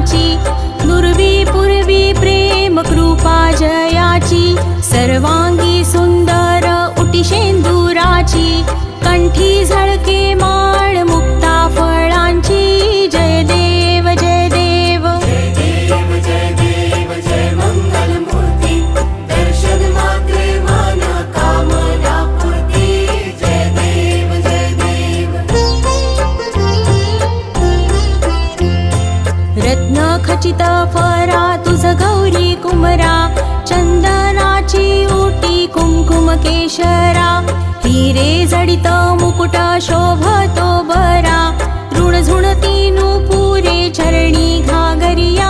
फळाची, दुर्वी पूर्वी प्रेम कृपा जयाची, सर्वांगी सुंदर उटी शेंदुराची, कंठी झळके माळ मुक्ता फळांची, जय देव जय देव जय देव जय देव जय मंगल मूर्ती, दर्शन मात्रे मन कामना पूर्ती, जय देव जय देव। रत्न खचित फरा तुझ गौरी कुमरा, चंदनाची ओटी कुंकुम केशरा, हिरे जडित मुकुट शोभतो बरा, ऋण झुणती नुपुरे चरणी घागरिया,